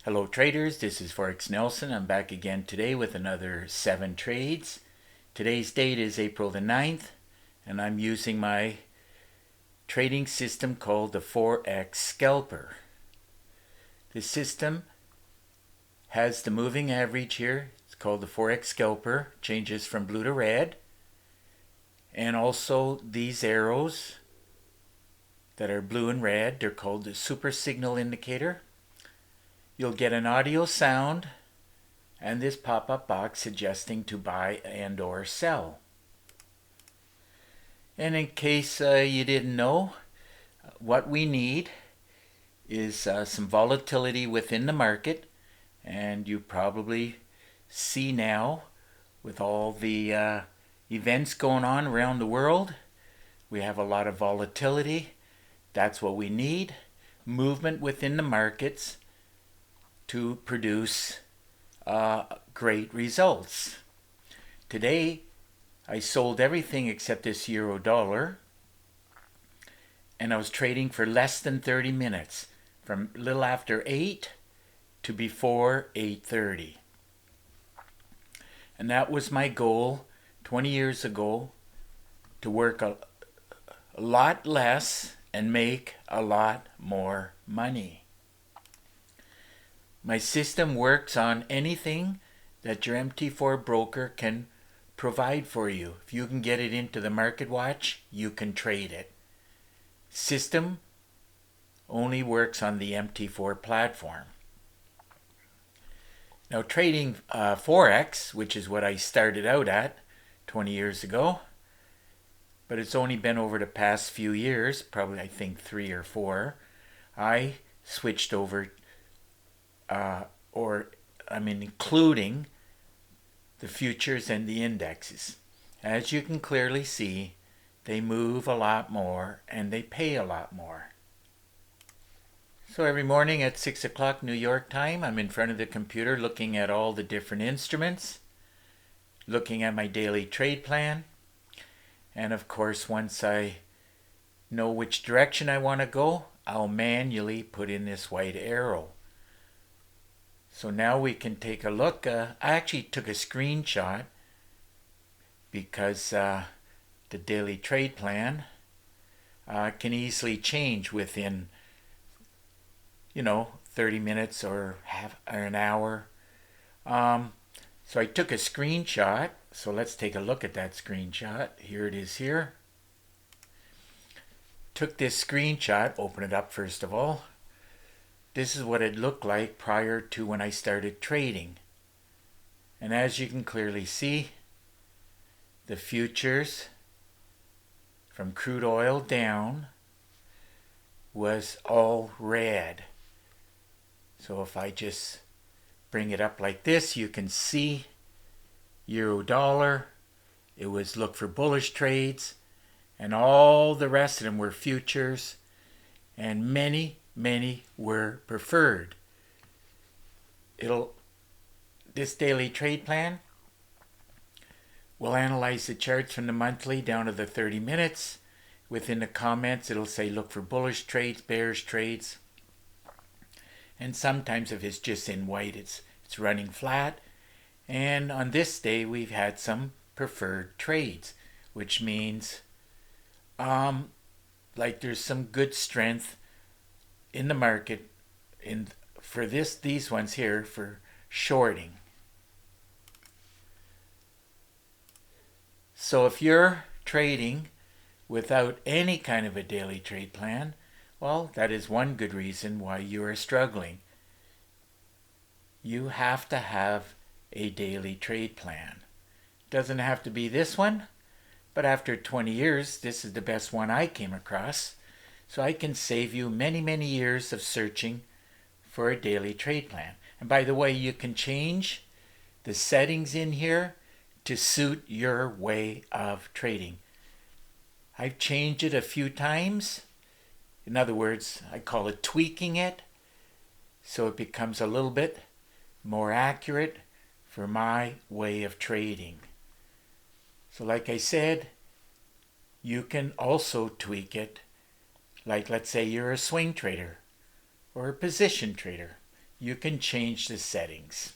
Hello traders, this is 4X Nelson. I'm back again today with another 7 trades. Today's date is April the 9th, and I'm using my trading system called the 4X-SCALPER. This system has the moving average here. It's called the 4X-SCALPER, changes from blue to red. And also these arrows that are blue and red, they're called the super signal indicator. You'll get an audio sound and this pop-up box suggesting to buy and or sell. And in case you didn't know, what we need is some volatility within the market. And you probably see now with all the events going on around the world, we have a lot of volatility. That's what we need. Movement within the markets to produce great results. Today I sold everything except this euro dollar, and I was trading for less than 30 minutes, from a little after 8 to before 8:30. And that was my goal 20 years ago, to work a lot less and make a lot more money. My system works on anything that your MT4 broker can provide for you. If you can get it into the market watch, you can trade it. System only works on the MT4 platform. Now trading Forex, which is what I started out at 20 years ago, but it's only been over the past few years, probably I think 3 or 4, I switched over including the futures and the indexes. As you can clearly see, they move a lot more and they pay a lot more. So every morning at 6 o'clock New York time, I'm in front of the computer looking at all the different instruments, looking at my daily trade plan, and of course once I know which direction I want to go, I'll manually put in this white arrow. So now we can take a look. I actually took a screenshot because the daily trade plan can easily change within 30 minutes or an hour. So I took a screenshot. So let's take a look at that screenshot. Here it is here. Took this screenshot, open it up first of all. This is what it looked like prior to when I started trading. And as you can clearly see, the futures from crude oil down was all red. So if I just bring it up like this, you can see euro dollar, it was look for bullish trades, and all the rest of them were futures, and many were preferred. This daily trade plan will analyze the charts from the monthly down to the 30 minutes. Within the comments it'll say look for bullish trades, bearish trades, and sometimes if it's just in white it's running flat. And on this day we've had some preferred trades, which means like there's some good strength in the market for these ones here for shorting. So if you're trading without any kind of a daily trade plan, well, that is one good reason why you are struggling. You have to have a daily trade plan. Doesn't have to be this one, but after 20 years, this is the best one I came across. So I can save you many years of searching for a daily trade plan. And by the way, you can change the settings in here to suit your way of trading. I've changed it a few times. In other words, I call it tweaking it, so it becomes a little bit more accurate for my way of trading. So like I said, you can also tweak it. Like let's say you're a swing trader or a position trader. you can change the settings.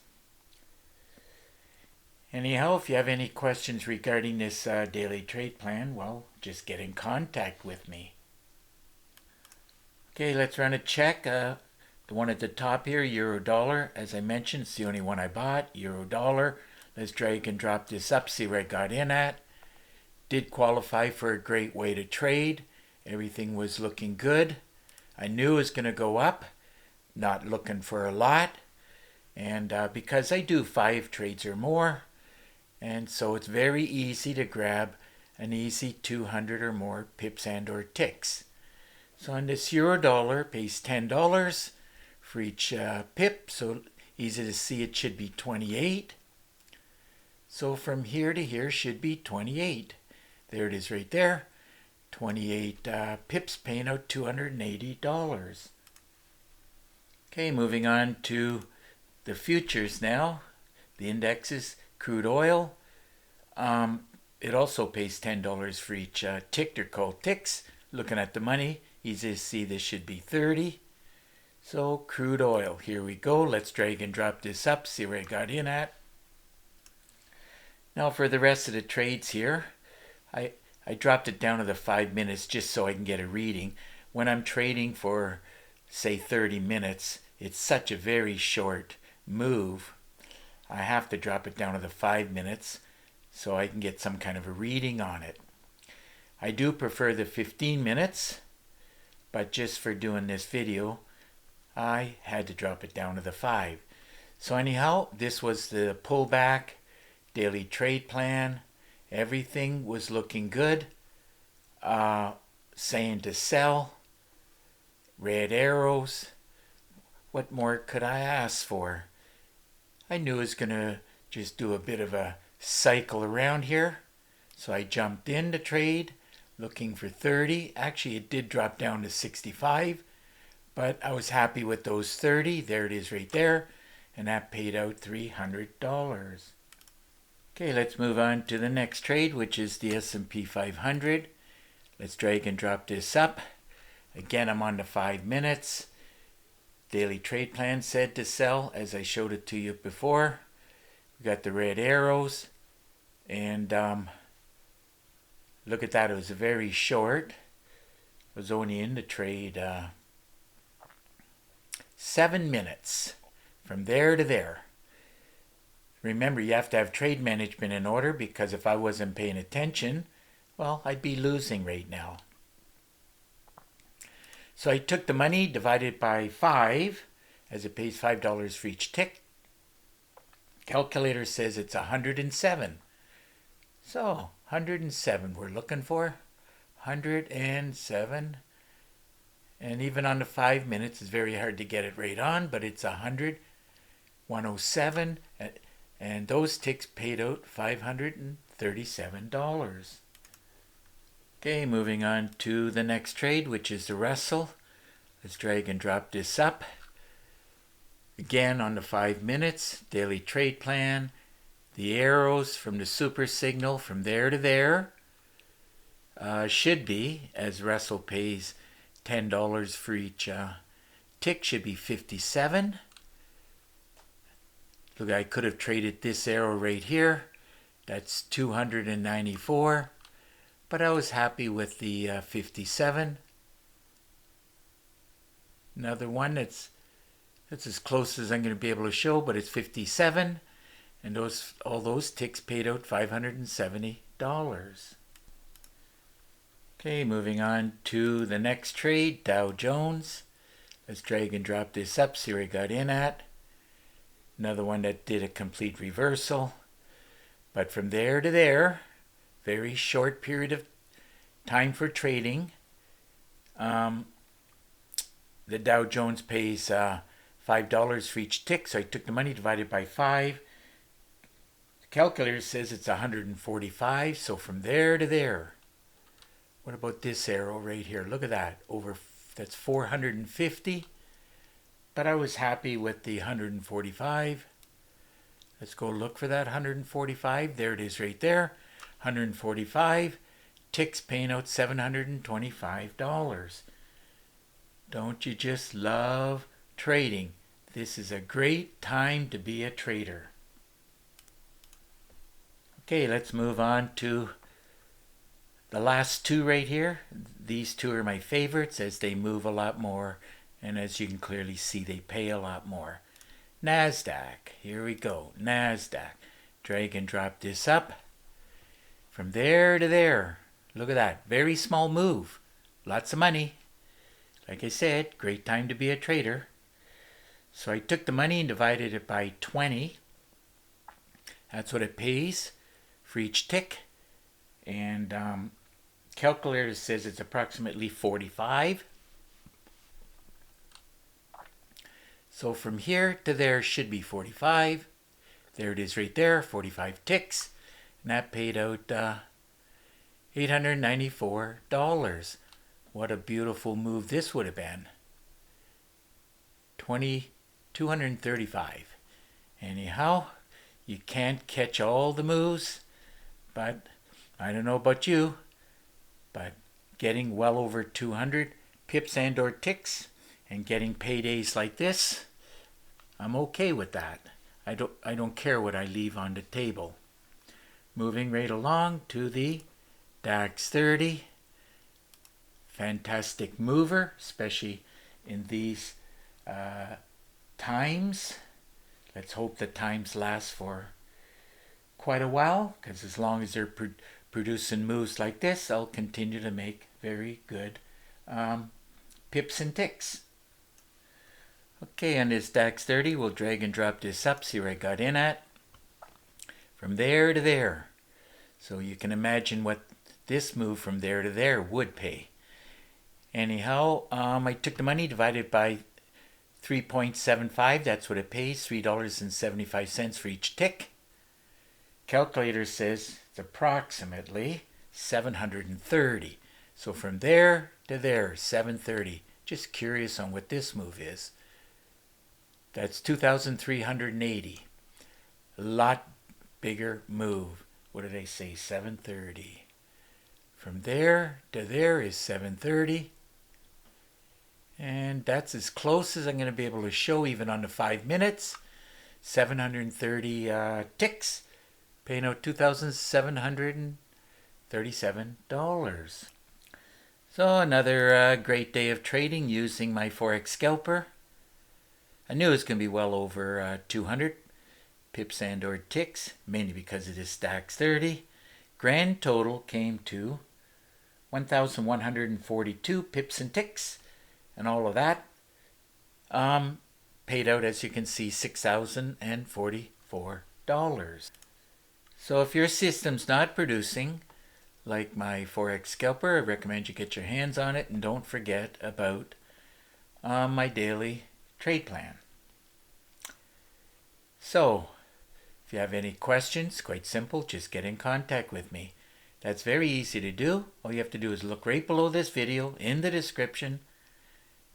Anyhow, if you have any questions regarding this daily trade plan, well, just get in contact with me. Okay, let's run a check. The one at the top here, euro dollar, as I mentioned, it's the only one I bought, euro dollar. Let's drag and drop this up, see where I got in at. Did qualify for a great way to trade. Everything was looking good. I knew it was going to go up, not looking for a lot. And because I do 5 trades or more, and so it's very easy to grab an easy 200 or more pips and or ticks. So on this euro dollar, pays $10 for each pip, so easy to see it should be 28. So from here to here should be 28. There it is right there. 28 pips paying out $280. Okay, moving on to the futures now. The indexes, crude oil. It also pays $10 for each tick. They're called ticks. Looking at the money, easy to see this should be 30. So crude oil, here we go. Let's drag and drop this up, see where I got in at. Now for the rest of the trades here, I dropped it down to the 5 minutes just so I can get a reading. When I'm trading for, say, 30 minutes, it's such a very short move. I have to drop it down to the 5 minutes so I can get some kind of a reading on it. I do prefer the 15 minutes, but just for doing this video, I had to drop it down to the 5. So anyhow, this was the pullback, daily trade plan. Everything was looking good. Saying to sell. Red arrows. What more could I ask for? I knew it was going to just do a bit of a cycle around here. So I jumped in to trade, looking for 30. Actually, it did drop down to 65. But I was happy with those 30. There it is right there. And that paid out $300. Okay, let's move on to the next trade, which is the S&P 500. Let's drag and drop this up. Again, I'm on the 5 minutes. Daily trade plan said to sell, as I showed it to you before. We got the red arrows. And look at that, it was very short. I was only in the trade 7 minutes. From there to there. Remember, you have to have trade management in order, because if I wasn't paying attention, well, I'd be losing right now. So I took the money, divided by 5, as it pays $5 for each tick. Calculator says it's 107. So, 107 we're looking for. 107. And even on the 5 minutes, it's very hard to get it right on, but it's 107. And those ticks paid out $537. Okay, moving on to the next trade, which is the Russell. Let's drag and drop this up. Again, on the 5 minutes, daily trade plan. The arrows from the super signal from there to there should be, as Russell pays $10 for each tick, should be 57. Look, I could have traded this arrow right here. That's 294. But I was happy with the 57. Another one that's as close as I'm going to be able to show, but it's 57. And all those ticks paid out $570. Okay, moving on to the next trade, Dow Jones. Let's drag and drop this up, see where I got in at. Another one that did a complete reversal. But from there to there, very short period of time for trading. The Dow Jones pays $5 for each tick, so I took the money, divided by 5. The calculator says it's 145, so from there to there. What about this arrow right here? Look at that. That's 450. But I was happy with the 145. Let's go look for that 145. There it is right there. 145. Ticks paying out $725. Don't you just love trading? This is a great time to be a trader. Okay, let's move on to the last two right here. These two are my favorites as they move a lot more, and as you can clearly see, they pay a lot more. NASDAQ, here we go, NASDAQ. Drag and drop this up. From there to there. Look at that, very small move. Lots of money. Like I said, great time to be a trader. So I took the money and divided it by 20. That's what it pays for each tick. And calculator says it's approximately 45. So from here to there should be 45. There it is right there, 45 ticks. And that paid out $894. What a beautiful move this would have been. 235. Anyhow, you can't catch all the moves, but I don't know about you, but getting well over 200 pips and or ticks and getting paydays like this, I'm okay with that. I don't care what I leave on the table. Moving right along to the DAX 30. Fantastic mover, especially in these times. Let's hope the times last for quite a while, because as long as they're producing moves like this, I'll continue to make very good pips and ticks. Okay, on this DAX 30, we'll drag and drop this up, see where I got in at. From there to there. So you can imagine what this move from there to there would pay. Anyhow, I took the money, divided by 3.75. That's what it pays, $3.75 for each tick. Calculator says it's approximately 730. So from there to there, 730. Just curious on what this move is. That's 2,380. A lot bigger move. What did I say? 730. From there to there is 730. And that's as close as I'm going to be able to show even on the 5 minutes. 730 ticks, paying out $2,737. So another great day of trading using my 4X-SCALPER. I knew it was going to be well over 200 pips and or ticks, mainly because it is DAX 30. Grand total came to 1,142 pips and ticks. And all of that paid out, as you can see, $6,044. So if your system's not producing like my 4X-SCALPER, I recommend you get your hands on it, and don't forget about my daily trade plan. So if you have any questions, quite simple, just get in contact with me. That's very easy to do. All you have to do is look right below this video in the description.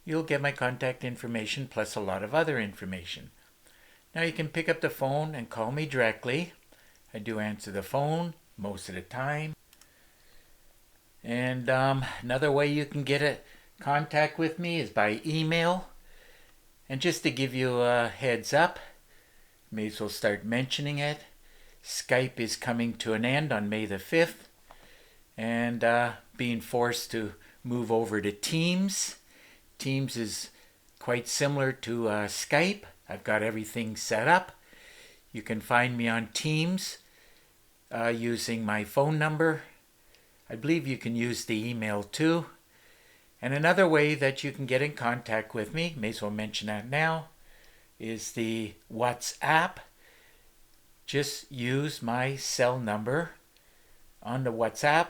You'll get my contact information plus a lot of other information. Now you can pick up the phone and call me directly. I do answer the phone most of the time. And another way you can get in contact with me is by email. And just to give you a heads up, may as well start mentioning it. Skype is coming to an end on May the 5th. And being forced to move over to Teams. Teams is quite similar to Skype. I've got everything set up. You can find me on Teams using my phone number. I believe you can use the email too. And another way that you can get in contact with me, may as well mention that now, is the WhatsApp. Just use my cell number on the WhatsApp,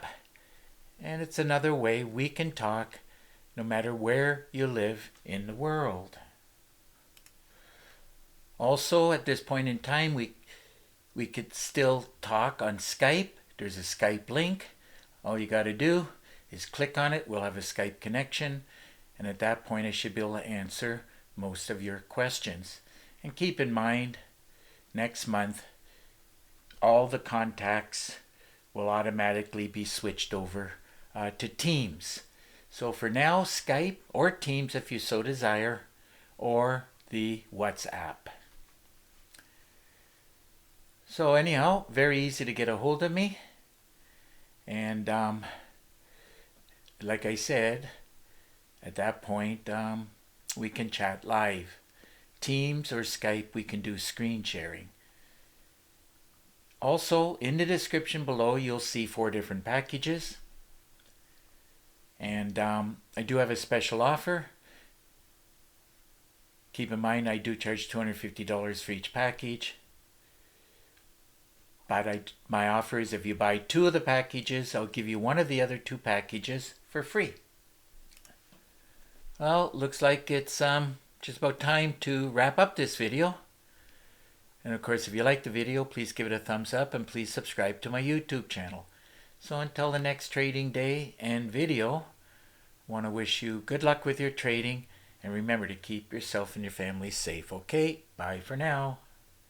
and it's another way we can talk no matter where you live in the world. Also, at this point in time, we could still talk on Skype. There's a Skype link. All you got to do is click on it. We'll have a Skype connection, and at that point I should be able to answer most of your questions. And keep in mind, next month all the contacts will automatically be switched over to Teams. So for now, Skype or Teams if you so desire, or the WhatsApp. So anyhow, very easy to get a hold of me. And like I said, at that point, we can chat live. Teams or Skype, we can do screen sharing. Also, in the description below, you'll see 4 different packages. And I do have a special offer. Keep in mind, I do charge $250 for each package. But my offer is if you buy 2 of the packages, I'll give you one of the other 2 packages for free. Well, looks like it's just about time to wrap up this video. And of course, if you like the video, please give it a thumbs up and please subscribe to my YouTube channel. So until the next trading day and video, I want to wish you good luck with your trading, and remember to keep yourself and your family safe. Okay, bye for now.